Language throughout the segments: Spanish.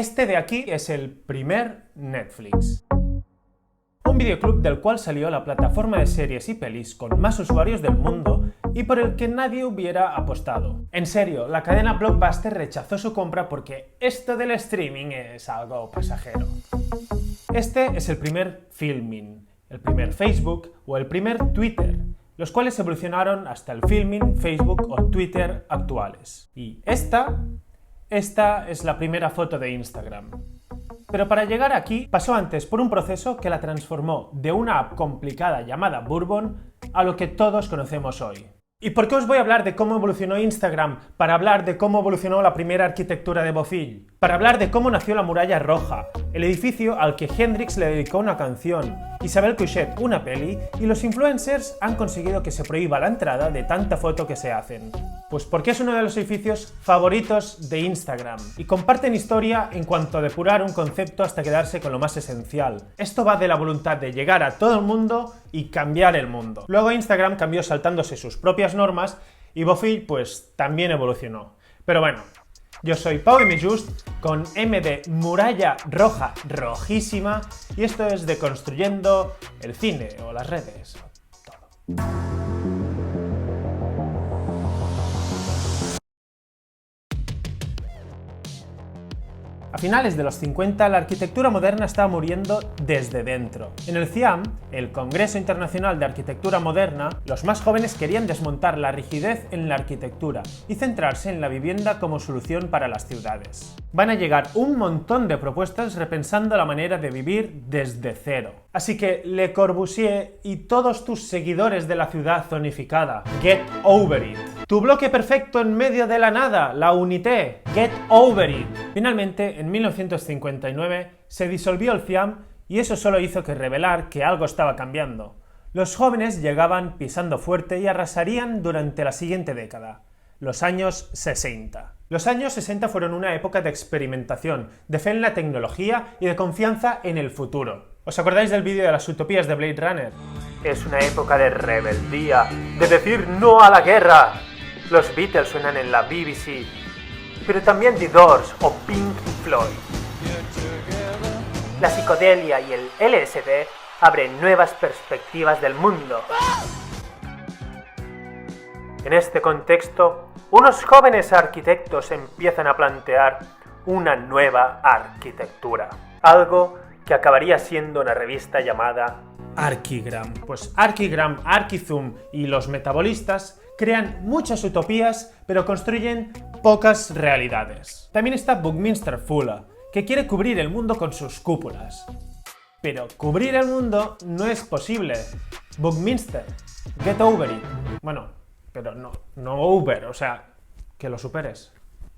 Este de aquí es el primer Netflix. Un videoclub del cual salió la plataforma de series y pelis con más usuarios del mundo y por el que nadie hubiera apostado. En serio, la cadena Blockbuster rechazó su compra porque esto del streaming es algo pasajero. Este es el primer Filmin, el primer Facebook o el primer Twitter, los cuales evolucionaron hasta el Filmin, Facebook o Twitter actuales. Y esta es la primera foto de Instagram. Pero para llegar aquí pasó antes por un proceso que la transformó de una app complicada llamada Bourbon a lo que todos conocemos hoy. ¿Y por qué os voy a hablar de cómo evolucionó Instagram? Para hablar de cómo evolucionó la primera arquitectura de Bofill. Para hablar de cómo nació la Muralla Roja, el edificio al que Hendrix le dedicó una canción, Isabel Coixet una peli, y los influencers han conseguido que se prohíba la entrada de tanta foto que se hacen. Pues porque es uno de los edificios favoritos de Instagram, y comparten historia en cuanto a depurar un concepto hasta quedarse con lo más esencial. Esto va de la voluntad de llegar a todo el mundo y cambiar el mundo. Luego Instagram cambió saltándose sus propias normas y Bofill pues también evolucionó. Pero bueno, yo soy Pau Just con M de Muralla Roja rojísima y esto es Deconstruyendo el cine o las redes o todo. A finales de los 50, la arquitectura moderna estaba muriendo desde dentro. En el CIAM, el Congreso Internacional de Arquitectura Moderna, los más jóvenes querían desmontar la rigidez en la arquitectura y centrarse en la vivienda como solución para las ciudades. Van a llegar un montón de propuestas repensando la manera de vivir desde cero. Así que Le Corbusier y todos tus seguidores de la ciudad zonificada, get over it. Tu bloque perfecto en medio de la nada, la Unité, get over it. Finalmente, en 1959 se disolvió el CIAM y eso solo hizo que revelar que algo estaba cambiando. Los jóvenes llegaban pisando fuerte y arrasarían durante la siguiente década, los años 60. Los años 60 fueron una época de experimentación, de fe en la tecnología y de confianza en el futuro. ¿Os acordáis del vídeo de las utopías de Blade Runner? Es una época de rebeldía, de decir no a la guerra. Los Beatles suenan en la BBC, pero también The Doors o Pink Floyd. La psicodelia y el LSD abren nuevas perspectivas del mundo. En este contexto, unos jóvenes arquitectos empiezan a plantear una nueva arquitectura. Algo que acabaría siendo una revista llamada Archigram. Pues Archigram, Archizoom y los metabolistas crean muchas utopías, pero construyen pocas realidades. También está Buckminster Fuller, que quiere cubrir el mundo con sus cúpulas. Pero cubrir el mundo no es posible. Buckminster, get over it. Bueno, pero no over, o sea, que lo superes.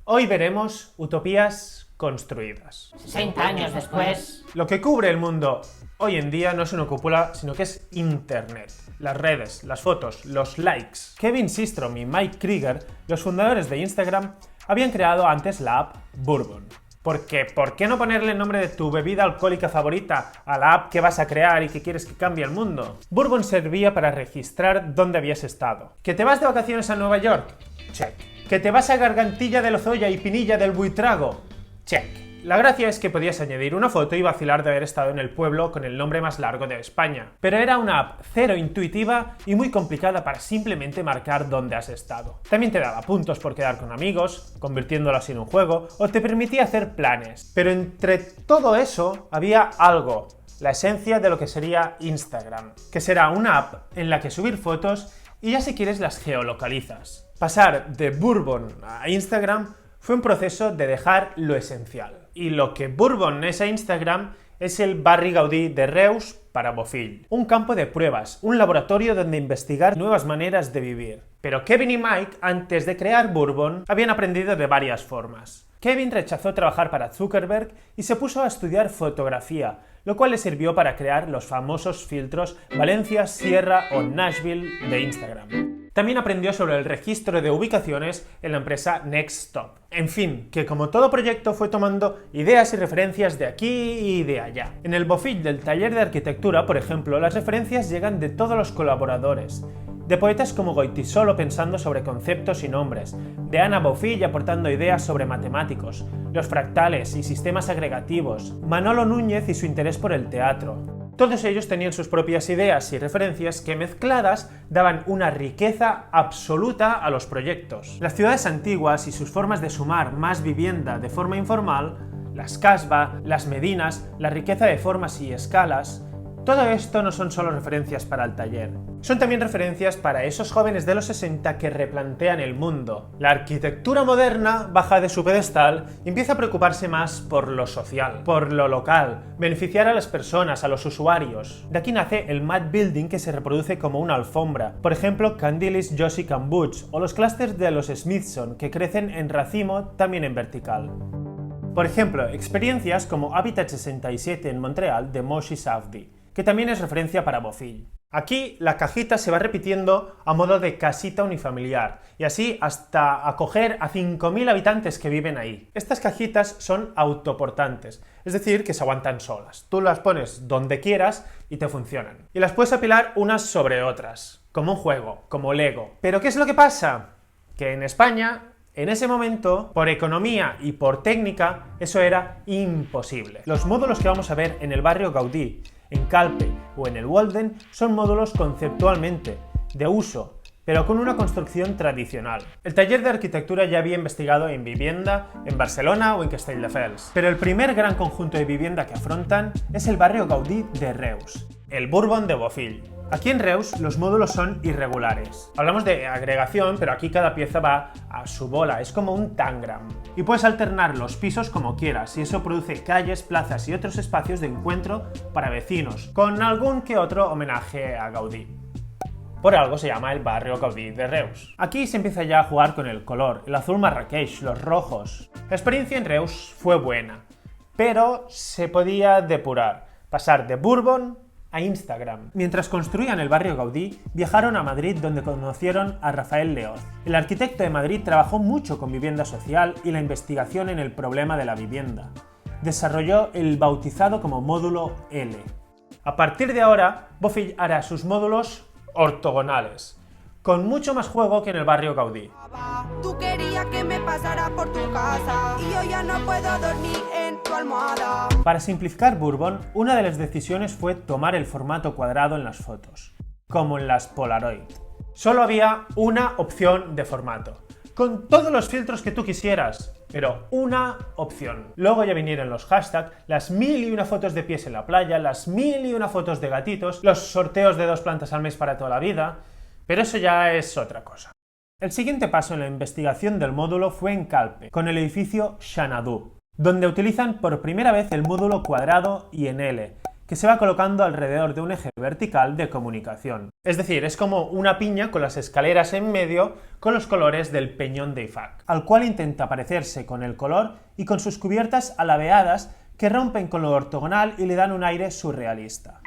Hoy veremos utopías construidas. 60 años después. Lo que cubre el mundo hoy en día no es una cúpula, sino que es Internet. Las redes, las fotos, los likes. Kevin Systrom y Mike Krieger, los fundadores de Instagram, habían creado antes la app Bourbon. Porque, ¿por qué no ponerle el nombre de tu bebida alcohólica favorita a la app que vas a crear y que quieres que cambie el mundo? Bourbon servía para registrar dónde habías estado. ¿Que te vas de vacaciones a Nueva York? Check. ¿Que te vas a Gargantilla de Lozoya y Pinilla del Buitrago? Check. La gracia es que podías añadir una foto y vacilar de haber estado en el pueblo con el nombre más largo de España. Pero era una app cero intuitiva y muy complicada para simplemente marcar dónde has estado. También te daba puntos por quedar con amigos, convirtiéndolo así en un juego, o te permitía hacer planes. Pero entre todo eso había algo, la esencia de lo que sería Instagram, que será una app en la que subir fotos y ya si quieres las geolocalizas. Pasar de Bourbon a Instagram fue un proceso de dejar lo esencial. Y lo que Bourbon es a Instagram es el Barri Gaudí de Reus para Bofill. Un campo de pruebas, un laboratorio donde investigar nuevas maneras de vivir. Pero Kevin y Mike, antes de crear Bourbon, habían aprendido de varias formas. Kevin rechazó trabajar para Zuckerberg y se puso a estudiar fotografía, lo cual le sirvió para crear los famosos filtros Valencia, Sierra o Nashville de Instagram. También aprendió sobre el registro de ubicaciones en la empresa Nextstop. En fin, que como todo proyecto fue tomando ideas y referencias de aquí y de allá. En el Bofill del taller de arquitectura, por ejemplo, las referencias llegan de todos los colaboradores. de poetas como Goytisolo pensando sobre conceptos y nombres, de Anna Bofill aportando ideas sobre matemáticos, los fractales y sistemas agregativos, Manolo Núñez y su interés por el teatro. Todos ellos tenían sus propias ideas y referencias que mezcladas daban una riqueza absoluta a los proyectos. Las ciudades antiguas y sus formas de sumar más vivienda de forma informal, las casbah, las medinas, la riqueza de formas y escalas, todo esto no son solo referencias para el taller, son también referencias para esos jóvenes de los 60 que replantean el mundo. La arquitectura moderna baja de su pedestal y empieza a preocuparse más por lo social, por lo local, beneficiar a las personas, a los usuarios. De aquí nace el Mad Building que se reproduce como una alfombra, por ejemplo Candilis Josie Cambuch o los clústeres de los Smithson que crecen en racimo también en vertical. Por ejemplo, experiencias como Habitat 67 en Montreal de Moshe Safdie, que también es referencia para Bofill. Aquí la cajita se va repitiendo a modo de casita unifamiliar, y así hasta acoger a 5.000 habitantes que viven ahí. Estas cajitas son autoportantes, es decir, que se aguantan solas. Tú las pones donde quieras y te funcionan. Y las puedes apilar unas sobre otras, como un juego, como Lego. ¿Pero qué es lo que pasa? Que en España, en ese momento, por economía y por técnica, eso era imposible. Los módulos que vamos a ver en el barrio Gaudí, en Calpe o en el Walden son módulos conceptualmente, de uso, pero con una construcción tradicional. El taller de arquitectura ya había investigado en vivienda en Barcelona o en Castelldefels, pero el primer gran conjunto de vivienda que afrontan es el barrio Gaudí de Reus, el Bourbon de Bofill. Aquí en Reus los módulos son irregulares. Hablamos de agregación, pero aquí cada pieza va a su bola, es como un tangram. Y puedes alternar los pisos como quieras, y eso produce calles, plazas y otros espacios de encuentro para vecinos, con algún que otro homenaje a Gaudí. Por algo se llama el barrio Gaudí de Reus. Aquí se empieza ya a jugar con el color, el azul marrakech, los rojos. La experiencia en Reus fue buena, pero se podía depurar, pasar de Bourbon a Instagram. Mientras construían el barrio Gaudí, viajaron a Madrid donde conocieron a Rafael Leoz. El arquitecto de Madrid trabajó mucho con vivienda social y la investigación en el problema de la vivienda. Desarrolló el bautizado como módulo L. A partir de ahora, Bofill hará sus módulos ortogonales, con mucho más juego que en el barrio Gaudí. Tú querías que me pasara por tu casa y yo ya no puedo dormir en tu almohada. Para simplificar Bourbon, una de las decisiones fue tomar el formato cuadrado en las fotos, como en las Polaroid. Solo había una opción de formato, con todos los filtros que tú quisieras, pero una opción. Luego ya vinieron los hashtags, las 1001 fotos de pies en la playa, las 1001 fotos de gatitos, los sorteos de 2 plantas al mes para toda la vida, pero eso ya es otra cosa. El siguiente paso en la investigación del módulo fue en Calpe, con el edificio Xanadu, donde utilizan por primera vez el módulo cuadrado y en L, que se va colocando alrededor de un eje vertical de comunicación. Es decir, es como una piña con las escaleras en medio con los colores del peñón de Ifac, al cual intenta parecerse con el color y con sus cubiertas alabeadas que rompen con lo ortogonal y le dan un aire surrealista.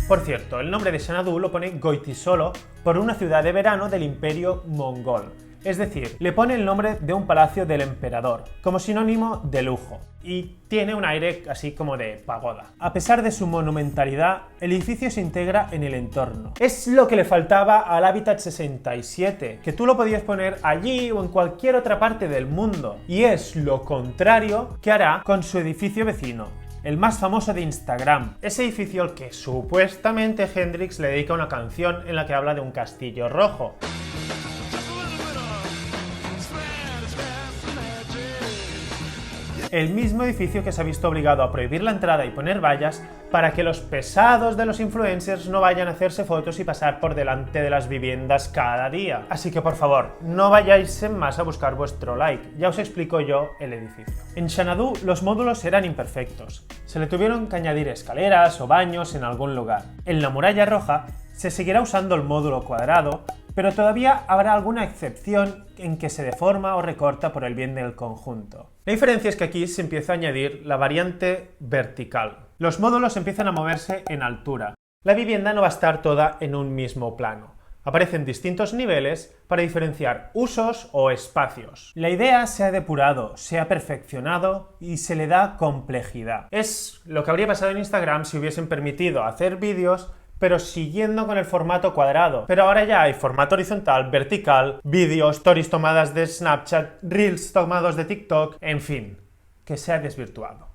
Por cierto, el nombre de Xanadu lo pone Goytisolo por una ciudad de verano del imperio mongol, es decir, le pone el nombre de un palacio del emperador, como sinónimo de lujo, y tiene un aire así como de pagoda. A pesar de su monumentalidad, el edificio se integra en el entorno. Es lo que le faltaba al Habitat 67, que tú lo podías poner allí o en cualquier otra parte del mundo, y es lo contrario que hará con su edificio vecino, el más famoso de Instagram, ese edificio al que supuestamente Hendrix le dedica una canción en la que habla de un castillo rojo. El mismo edificio que se ha visto obligado a prohibir la entrada y poner vallas para que los pesados de los influencers no vayan a hacerse fotos y pasar por delante de las viviendas cada día. Así que por favor, no vayáis en masa a buscar vuestro like, ya os explico yo el edificio. En Xanadu los módulos eran imperfectos, se le tuvieron que añadir escaleras o baños en algún lugar. En la muralla roja se seguirá usando el módulo cuadrado, pero todavía habrá alguna excepción en que se deforma o recorta por el bien del conjunto. La diferencia es que aquí se empieza a añadir la variante vertical. Los módulos empiezan a moverse en altura. La vivienda no va a estar toda en un mismo plano. Aparecen distintos niveles para diferenciar usos o espacios. La idea se ha depurado, se ha perfeccionado y se le da complejidad. Es lo que habría pasado en Instagram si hubiesen permitido hacer vídeos pero siguiendo con el formato cuadrado. Pero ahora ya hay formato horizontal, vertical, vídeos, stories tomadas de Snapchat, reels tomados de TikTok, en fin, que se ha desvirtuado.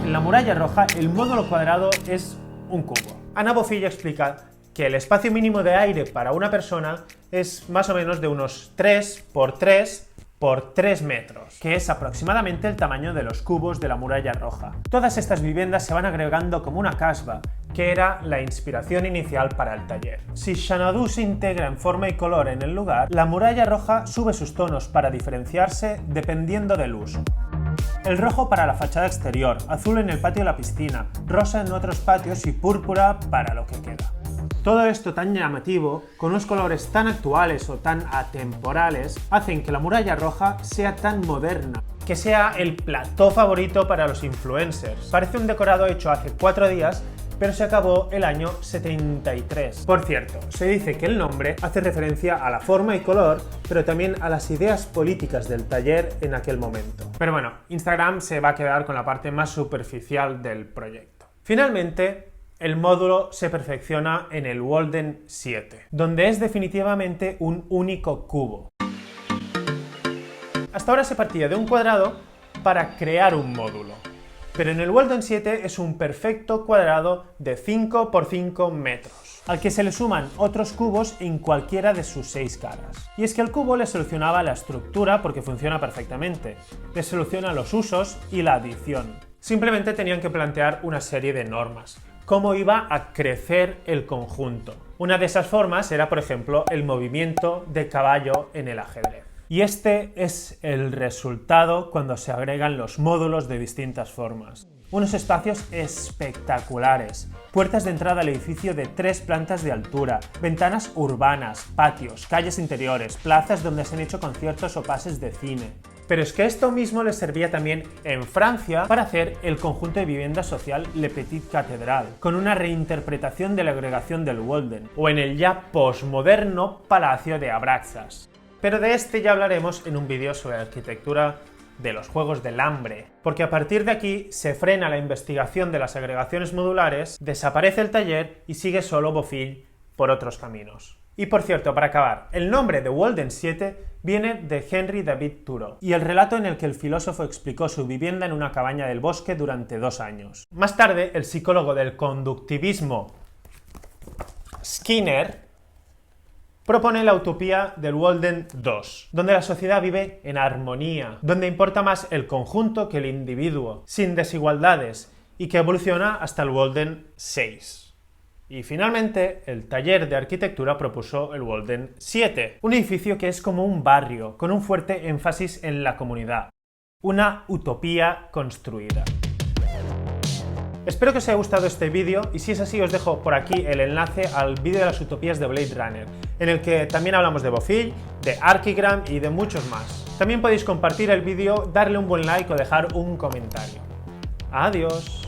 En la muralla roja, el módulo cuadrado es un cubo. Ana Bofill explica que el espacio mínimo de aire para una persona es más o menos de unos 3 por 3 por 3 metros, que es aproximadamente el tamaño de los cubos de la muralla roja. Todas estas viviendas se van agregando como una casba, que era la inspiración inicial para el taller. Si Xanadu se integra en forma y color en el lugar, la muralla roja sube sus tonos para diferenciarse dependiendo del uso. El rojo para la fachada exterior, azul en el patio de la piscina, rosa en otros patios y púrpura para lo que queda. Todo esto tan llamativo, con unos colores tan actuales o tan atemporales, hacen que la muralla roja sea tan moderna, que sea el plató favorito para los influencers. Parece un decorado hecho hace 4 días, pero se acabó el año 73. Por cierto, se dice que el nombre hace referencia a la forma y color, pero también a las ideas políticas del taller en aquel momento. Pero bueno, Instagram se va a quedar con la parte más superficial del proyecto. Finalmente, el módulo se perfecciona en el Walden 7, donde es definitivamente un único cubo. Hasta ahora se partía de un cuadrado para crear un módulo, pero en el Walden 7 es un perfecto cuadrado de 5 por 5 metros, al que se le suman otros cubos en cualquiera de sus 6 caras. Y es que el cubo le solucionaba la estructura porque funciona perfectamente, le soluciona los usos y la adición. Simplemente tenían que plantear una serie de normas. Cómo iba a crecer el conjunto. Una de esas formas era, por ejemplo, el movimiento de caballo en el ajedrez. Y este es el resultado cuando se agregan los módulos de distintas formas. Unos espacios espectaculares, puertas de entrada al edificio de 3 plantas de altura, ventanas urbanas, patios, calles interiores, plazas donde se han hecho conciertos o pases de cine. Pero es que esto mismo les servía también en Francia para hacer el conjunto de vivienda social Le Petit Cathédrale, con una reinterpretación de la agregación del Walden, o en el ya posmoderno Palacio de Abraxas. Pero de este ya hablaremos en un vídeo sobre la arquitectura de los Juegos del Hambre, porque a partir de aquí se frena la investigación de las agregaciones modulares, desaparece el taller y sigue solo Bofill por otros caminos. Y por cierto, para acabar, el nombre de Walden 7 viene de Henry David Thoreau y el relato en el que el filósofo explicó su vivienda en una cabaña del bosque durante 2 años. Más tarde, el psicólogo del conductivismo Skinner propone la utopía del Walden 2, donde la sociedad vive en armonía, donde importa más el conjunto que el individuo, sin desigualdades, y que evoluciona hasta el Walden 6. Y finalmente, el taller de arquitectura propuso el Walden 7, un edificio que es como un barrio, con un fuerte énfasis en la comunidad. Una utopía construida. Espero que os haya gustado este vídeo y si es así os dejo por aquí el enlace al vídeo de las utopías de Blade Runner, en el que también hablamos de Bofill, de Archigram y de muchos más. También podéis compartir el vídeo, darle un buen like o dejar un comentario. Adiós.